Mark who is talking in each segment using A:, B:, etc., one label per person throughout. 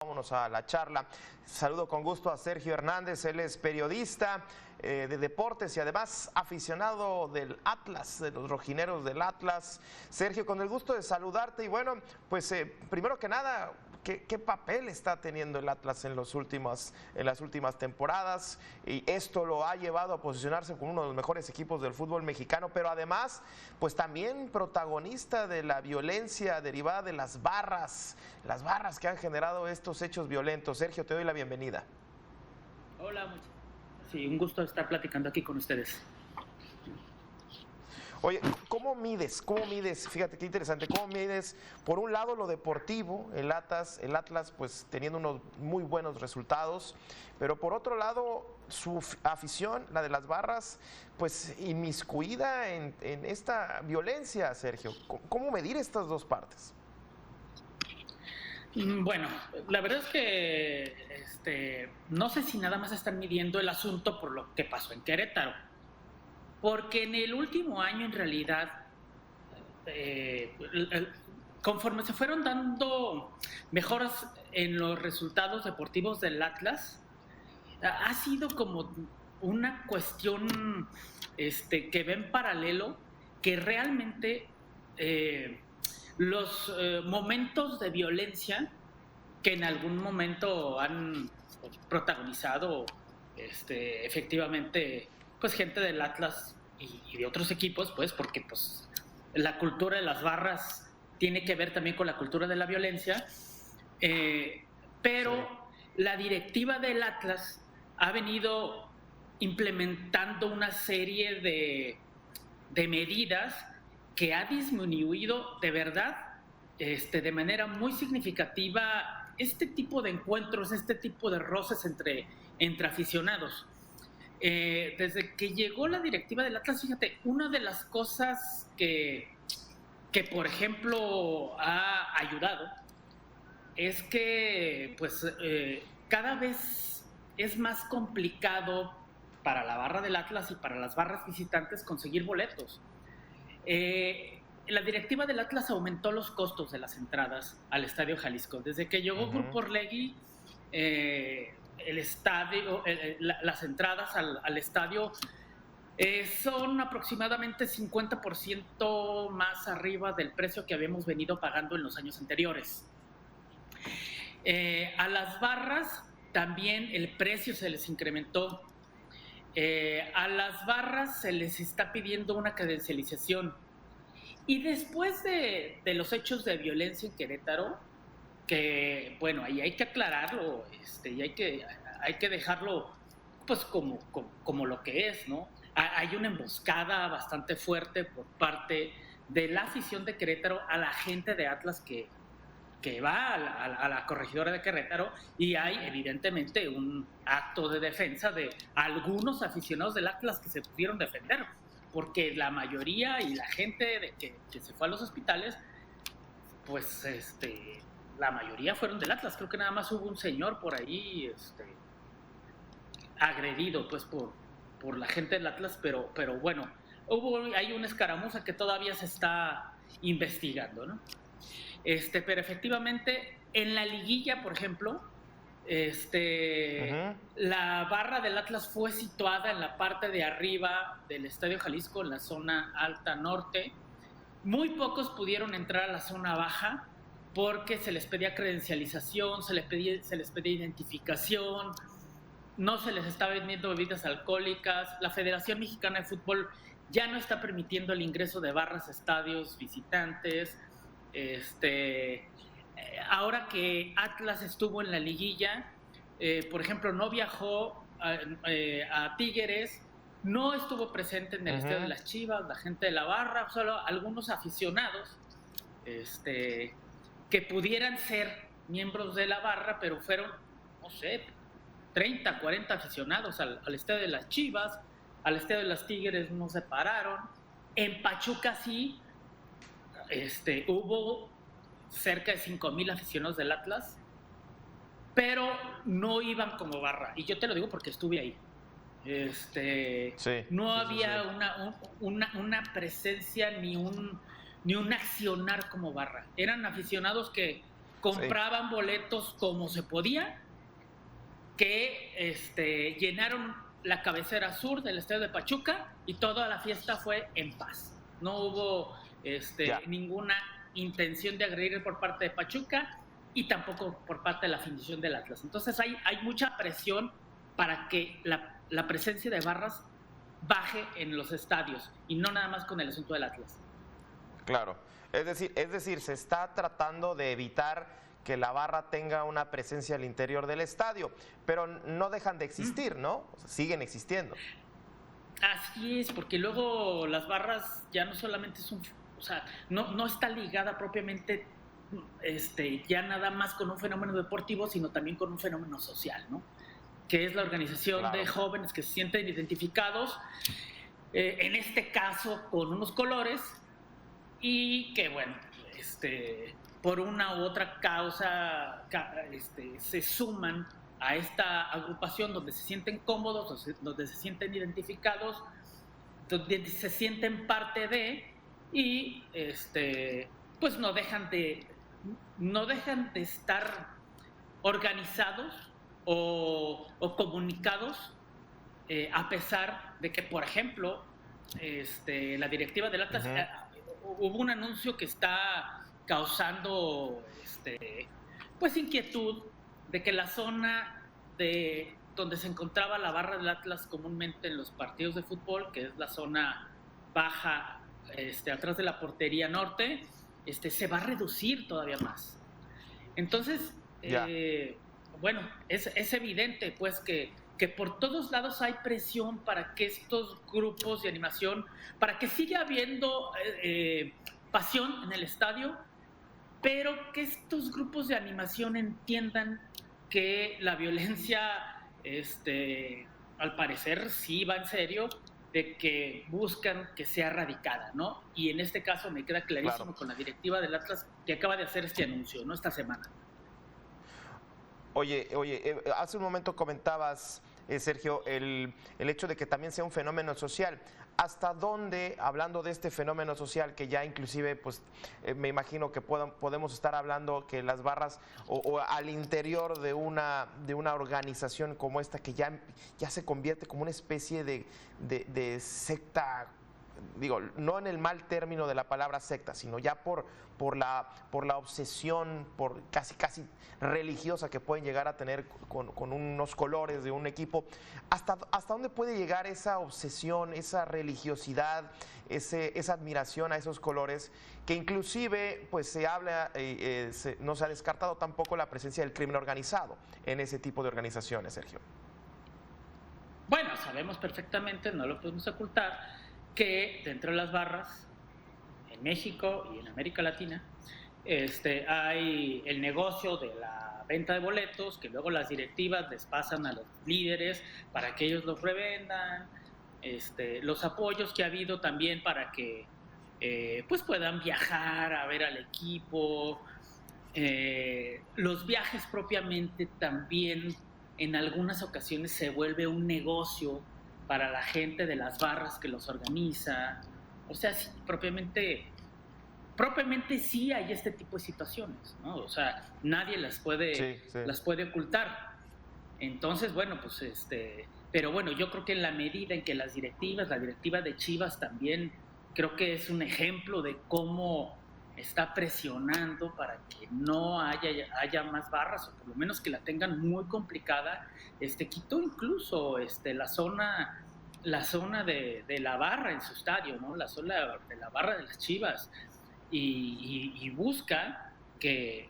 A: Vámonos a la charla. Saludo con gusto a Sergio Hernández, él es periodista de deportes y además aficionado del Atlas, de los rojineros del Atlas. Sergio, con el gusto de saludarte y bueno, pues primero que nada, ¿qué papel está teniendo el Atlas en las últimas temporadas? Y esto lo ha llevado a posicionarse como uno de los mejores equipos del fútbol mexicano, pero además, pues también protagonista de la violencia derivada de las barras que han generado estos hechos violentos. Sergio, te doy la bienvenida.
B: Hola, sí, un gusto estar platicando aquí con ustedes.
A: Oye, ¿cómo mides? Fíjate qué interesante, ¿cómo mides por un lado lo deportivo, el Atlas pues teniendo unos muy buenos resultados, pero por otro lado su afición, la de las barras, pues inmiscuida en esta violencia, Sergio? ¿Cómo medir estas dos partes?
B: Bueno, la verdad es que no sé si nada más están midiendo el asunto por lo que pasó en Querétaro, porque en el último año en realidad, conforme se fueron dando mejoras en los resultados deportivos del Atlas, ha sido como una cuestión que ve en paralelo, que realmente los momentos de violencia que en algún momento han protagonizado efectivamente pues gente del Atlas y de otros equipos, pues porque pues la cultura de las barras tiene que ver también con la cultura de la violencia, pero sí, la directiva del Atlas ha venido implementando una serie de medidas que ha disminuido de verdad, de manera muy significativa este tipo de encuentros, este tipo de roces entre aficionados. Desde que llegó la directiva del Atlas, fíjate, una de las cosas que por ejemplo ha ayudado es que pues cada vez es más complicado para la barra del Atlas y para las barras visitantes conseguir boletos. La directiva del Atlas aumentó los costos de las entradas al Estadio Jalisco. Desde que llegó Grupo Orlegui, el estadio, las entradas al estadio son aproximadamente 50% más arriba del precio que habíamos venido pagando en los años anteriores. A las barras también el precio se les incrementó. A las barras se les está pidiendo una credencialización. Y después de los hechos de violencia en Querétaro, que bueno, ahí hay que aclararlo, y hay que dejarlo pues como lo que es, ¿no? Hay una emboscada bastante fuerte por parte de la afición de Querétaro a la gente de Atlas que va a la corregidora de Querétaro, y hay evidentemente un acto de defensa de algunos aficionados del Atlas que se pudieron defender, porque la mayoría y la gente que se fue a los hospitales, pues la mayoría fueron del Atlas. Creo que nada más hubo un señor por ahí agredido pues por la gente del Atlas, pero bueno, hay una escaramuza que todavía se está investigando, ¿no? Pero efectivamente en la liguilla, por ejemplo, la barra del Atlas fue situada en la parte de arriba del Estadio Jalisco, en la zona alta norte. Muy pocos pudieron entrar a la zona baja porque se les pedía credencialización, se les pedía identificación, no se les está vendiendo bebidas alcohólicas. La Federación Mexicana de Fútbol ya no está permitiendo el ingreso de barras a estadios visitantes. Ahora que Atlas estuvo en la liguilla, por ejemplo, no viajó a Tigres, no estuvo presente en el estadio de las Chivas, la gente de la barra, solo algunos aficionados que pudieran ser miembros de la barra, pero fueron, no sé, 30, 40 aficionados al estadio de las Chivas. Al estadio de las Tigres no se pararon. En Pachuca sí, hubo cerca de 5,000 aficionados del Atlas, pero no iban como barra, y yo te lo digo porque estuve ahí. No había una presencia ni un accionar como barra. Eran aficionados que compraban boletos como se podía, que llenaron la cabecera sur del estadio de Pachuca y toda la fiesta fue en paz. No hubo ninguna intención de agredir por parte de Pachuca y tampoco por parte de la afición del Atlas. Entonces hay mucha presión para que la presencia de barras baje en los estadios y no nada más con el asunto del Atlas.
A: Claro, es decir, se está tratando de evitar que la barra tenga una presencia al interior del estadio, pero no dejan de existir, ¿no? O sea, siguen existiendo.
B: Así es, porque luego las barras ya no solamente son, o sea, no está ligada propiamente ya nada más con un fenómeno deportivo, sino también con un fenómeno social, ¿no? Que es la organización de jóvenes que se sienten identificados, en este caso con unos colores, y que, bueno, por una u otra causa se suman a esta agrupación donde se sienten cómodos, donde se sienten identificados, donde se sienten parte de, y pues no dejan de estar organizados o comunicados, a pesar de que, por ejemplo, la directiva del Atlas, hubo un anuncio que está causando pues inquietud, de que la zona de donde se encontraba la barra del Atlas comúnmente en los partidos de fútbol, que es la zona baja, atrás de la portería norte, se va a reducir todavía más. Entonces, bueno, es evidente pues que por todos lados hay presión para que estos grupos de animación, para que siga habiendo pasión en el estadio, pero que estos grupos de animación entiendan que la violencia, al parecer sí va en serio, de que buscan que sea erradicada, ¿no? Y en este caso me queda clarísimo con la directiva del Atlas, que acaba de hacer este anuncio, ¿no? Esta semana.
A: Oye, hace un momento comentabas, Sergio, el hecho de que también sea un fenómeno social. ¿Hasta dónde, hablando de este fenómeno social, que ya inclusive, pues, me imagino que podemos estar hablando que las barras o al interior de una organización como esta, que ya se convierte como una especie de secta, digo, no en el mal término de la palabra secta, sino ya por la obsesión, por casi religiosa que pueden llegar a tener con unos colores de un equipo? ¿Hasta dónde puede llegar esa obsesión, esa religiosidad, esa admiración a esos colores, que inclusive pues se habla, no se ha descartado tampoco la presencia del crimen organizado en ese tipo de organizaciones, Sergio?
B: Bueno, sabemos perfectamente, no lo podemos ocultar, que dentro de las barras, en México y en América Latina, hay el negocio de la venta de boletos, que luego las directivas les pasan a los líderes para que ellos los revendan, los apoyos que ha habido también para que pues puedan viajar a ver al equipo, los viajes propiamente también en algunas ocasiones se vuelve un negocio para la gente de las barras que los organiza. O sea, sí, propiamente sí hay este tipo de situaciones, ¿no? O sea, nadie las puede ocultar. Entonces, bueno, pues pero bueno, yo creo que en la medida en que la directiva de Chivas también creo que es un ejemplo de cómo está presionando para que no haya más barras, o por lo menos que la tengan muy complicada. Quitó incluso la zona de la barra en su estadio, ¿no? La zona de la barra de las Chivas, y busca que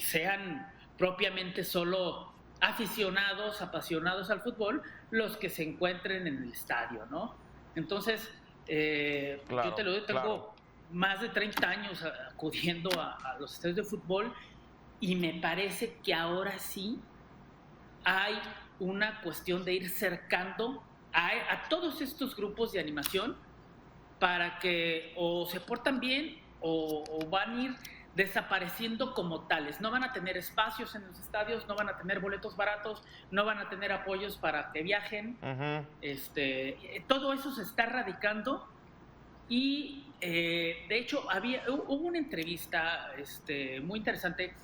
B: sean propiamente solo aficionados, apasionados al fútbol, los que se encuentren en el estadio, ¿no? Entonces, yo te lo digo, tengo más de 30 años acudiendo a los estadios de fútbol, y me parece que ahora sí hay una cuestión de ir cercando a todos estos grupos de animación para que o se portan bien o van a ir desapareciendo como tales. No van a tener espacios en los estadios, no van a tener boletos baratos, no van a tener apoyos para que viajen. Todo eso se está erradicando Y de hecho hubo una entrevista muy interesante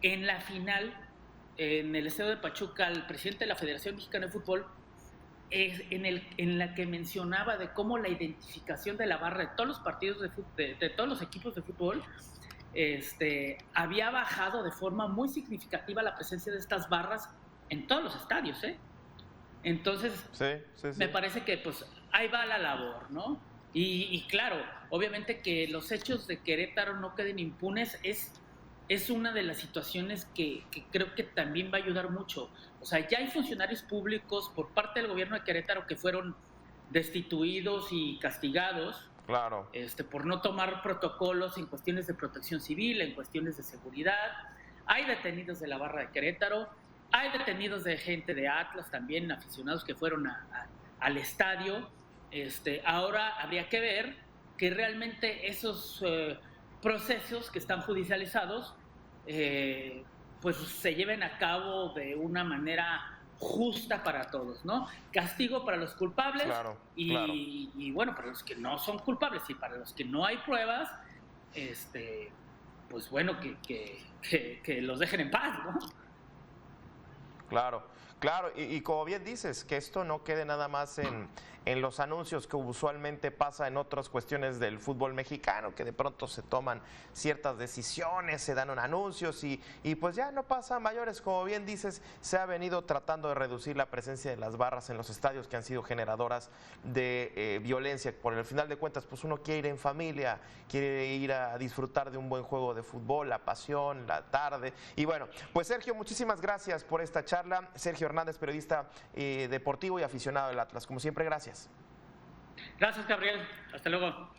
B: en la final, en el estadio de Pachuca, al presidente de la Federación Mexicana de Fútbol, en la que mencionaba de cómo la identificación de la barra de todos los partidos de todos los equipos de fútbol había bajado de forma muy significativa la presencia de estas barras en todos los estadios, ¿eh? Entonces, sí. Me parece que pues ahí va la labor, ¿no? Y claro, obviamente que los hechos de Querétaro no queden impunes es una de las situaciones que creo que también va a ayudar mucho. O sea, ya hay funcionarios públicos por parte del gobierno de Querétaro que fueron destituidos y castigados,
A: claro,
B: por no tomar protocolos en cuestiones de protección civil, en cuestiones de seguridad. Hay detenidos de la barra de Querétaro, hay detenidos de gente de Atlas también, aficionados que fueron al estadio. Ahora habría que ver que realmente esos procesos que están judicializados pues se lleven a cabo de una manera justa para todos, ¿no? Castigo para los culpables,
A: claro.
B: Y bueno, para los que no son culpables y para los que no hay pruebas, pues bueno, que los dejen en paz, ¿no?
A: Claro, y como bien dices, que esto no quede nada más en los anuncios que usualmente pasa en otras cuestiones del fútbol mexicano, que de pronto se toman ciertas decisiones, se dan anuncios y pues ya no pasa a mayores. Como bien dices, se ha venido tratando de reducir la presencia de las barras en los estadios que han sido generadoras de violencia. Por el final de cuentas, pues uno quiere ir en familia, quiere ir a disfrutar de un buen juego de fútbol, la pasión, la tarde. Y bueno, pues Sergio, muchísimas gracias por esta charla. Sergio Hernández, periodista deportivo y aficionado del Atlas. Como siempre, gracias.
B: Gracias, Gabriel. Hasta luego.